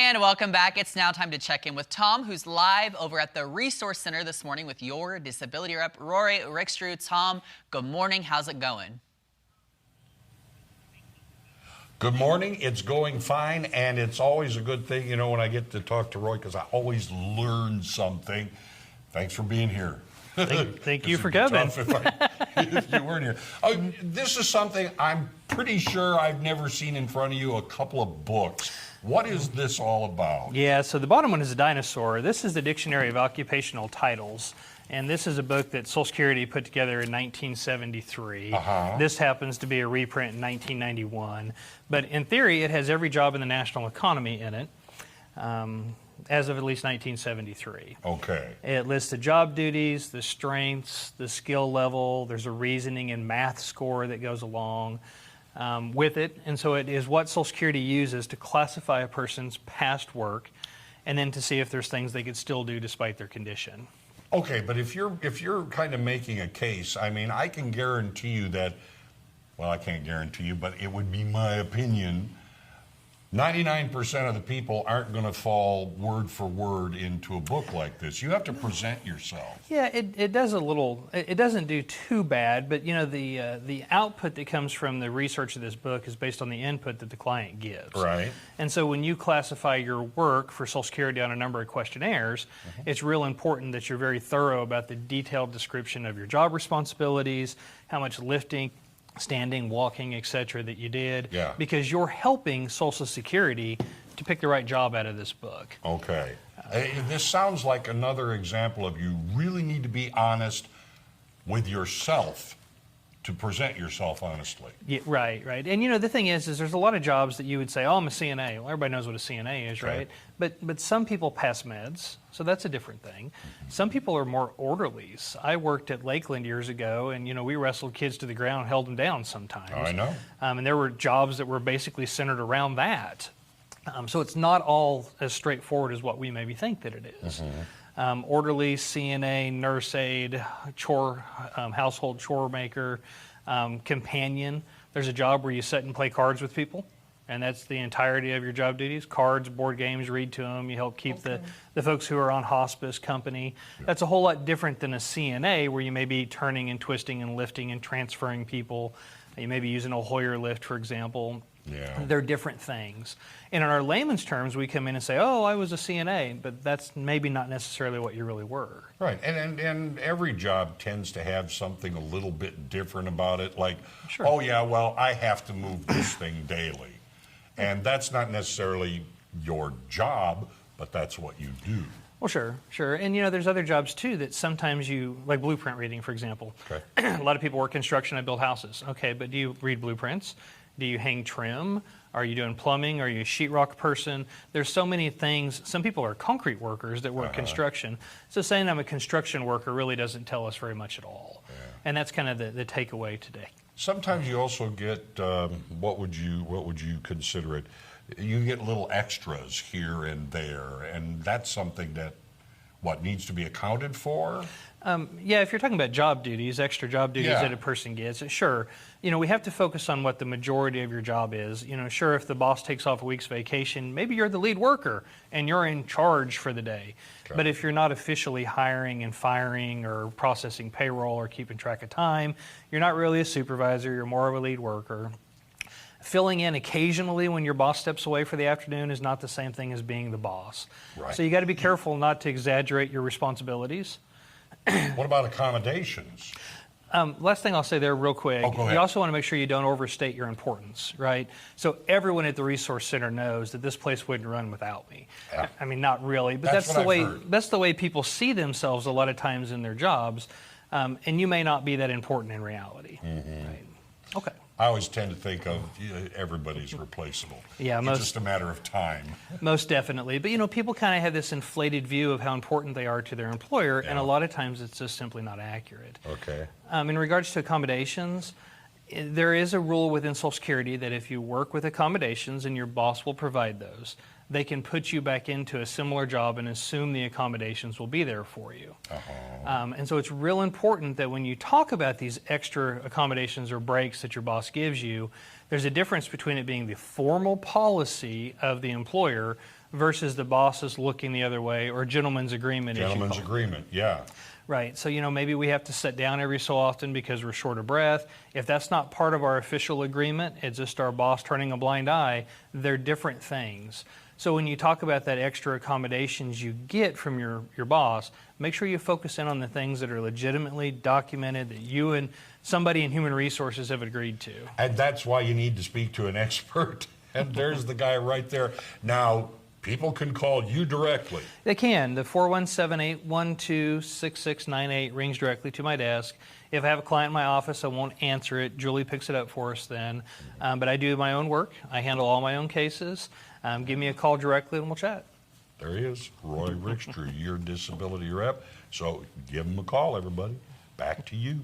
And welcome back. It's now time to check in with Tom, who's live over at the Resource Center this morning with your disability rep, Rory Rickstrew. Tom, good morning. How's it going? Good morning. It's going fine, and it's always a good thing, you know, when I get to talk to Roy, because I always learn something. Thanks for being here. Thank you for coming. If you weren't here. Oh, this is something I'm pretty sure I've never seen in front of you, a couple of books. What is this all about? Yeah, so the bottom one is a dinosaur. This is the Dictionary of Occupational Titles. And this is a book that Social Security put together in 1973. This happens to be a reprint in 1991. But in theory, it has every job in the national economy in it, as of at least 1973. Okay. It lists the job duties, the strengths, the skill level. There's a reasoning and math score that goes along with it. And so it is what Social Security uses to classify a person's past work and then to see if there's things they could still do despite their condition. Okay, but if you're kind of making a case, I mean, I can guarantee you that, well, I can't guarantee you, but it would be my opinion, 99% of the people aren't going to fall word for word into a book like this. You have to present yourself. Yeah, it does a little, it doesn't do too bad, but you know, the output that comes from the research of this book is based on the input that the client gives. Right. And so when you classify your work for Social Security on a number of questionnaires, it's real important that you're very thorough about the detailed description of your job responsibilities, how much lifting, standing, walking, etc. that you did, because you're helping Social Security to pick the right job out of this book. Okay. This sounds like another example of you really need to be honest with yourself to present yourself honestly. Yeah, right. And you know, the thing is there's a lot of jobs that you would say, oh, I'm a CNA. Well, everybody knows what a CNA is, right? But some people pass meds, so that's a different thing. Some people are more orderlies. I worked at Lakeland years ago, and you know, we wrestled kids to the ground, held them down sometimes. I know. And there were jobs that were basically centered around that. So it's not all as straightforward as what we maybe think that it is. Orderly, CNA, nurse aide, chore, household chore maker, companion. There's a job where you sit and play cards with people, and that's the entirety of your job duties. Cards, board games, read to them. You help keep the folks who are on hospice company. That's a whole lot different than a CNA, where you may be turning and twisting and lifting and transferring people. You may be using a Hoyer lift, for example. They're different things. And in our layman's terms, we come in and say, oh, I was a CNA, but that's maybe not necessarily what you really were. Right, and every job tends to have something a little bit different about it, like, oh yeah, well, I have to move this thing daily. And that's not necessarily your job, but that's what you do. Well, sure. And you know, there's other jobs too that sometimes you, like blueprint reading, for example. A lot of people work construction and build houses. Okay, but do you read blueprints? Do you hang trim? Are you doing plumbing? Are you a sheetrock person? There's so many things. Some people are concrete workers that work construction. So saying I'm a construction worker really doesn't tell us very much at all. And that's kind of the takeaway today. Sometimes you also get, what would you consider it? You get little extras here and there, and that's something that, what, needs to be accounted for? Yeah, if you're talking about job duties, extra job duties that a person gets, sure. You know, we have to focus on what the majority of your job is. You know, sure, if the boss takes off a week's vacation, maybe you're the lead worker and you're in charge for the day. But if you're not officially hiring and firing or processing payroll or keeping track of time, you're not really a supervisor, you're more of a lead worker. Filling in occasionally when your boss steps away for the afternoon is not the same thing as being the boss. So you got to be careful not to exaggerate your responsibilities. What about accommodations? Last thing I'll say there real quick, go ahead. You also want to make sure you don't overstate your importance, right? So everyone at the Resource Center knows that this place wouldn't run without me. I mean, not really, but that's the way people see themselves a lot of times in their jobs, and you may not be that important in reality. Right? Okay. I always tend to think of everybody's replaceable. Yeah, it's just a matter of time. Most definitely. But, you know, people kind of have this inflated view of how important they are to their employer, and a lot of times it's just simply not accurate. Okay. In regards to accommodations, there is a rule within Social Security that if you work with accommodations and your boss will provide those, they can put you back into a similar job and assume the accommodations will be there for you. And so it's real important that when you talk about these extra accommodations or breaks that your boss gives you, there's a difference between it being the formal policy of the employer versus the boss is looking the other way, or gentleman's agreement. Gentleman's agreement, yeah. Right. So, maybe we have to sit down every so often because we're short of breath. If that's not part of our official agreement, it's just our boss turning a blind eye, they're different things. So when you talk about that extra accommodations you get from your boss, make sure you focus in on the things that are legitimately documented that you and somebody in human resources have agreed to. And that's why you need to speak to an expert. And there's the guy right there. Now, people can call you directly. They can. The 417-812-6698 rings directly to my desk. If I have a client in my office, I won't answer it. Julie picks it up for us then. But I do my own work. I handle all my own cases. Give me a call directly and we'll chat. There he is, Roy Rickstrew, your disability rep. So give him a call, everybody. Back to you.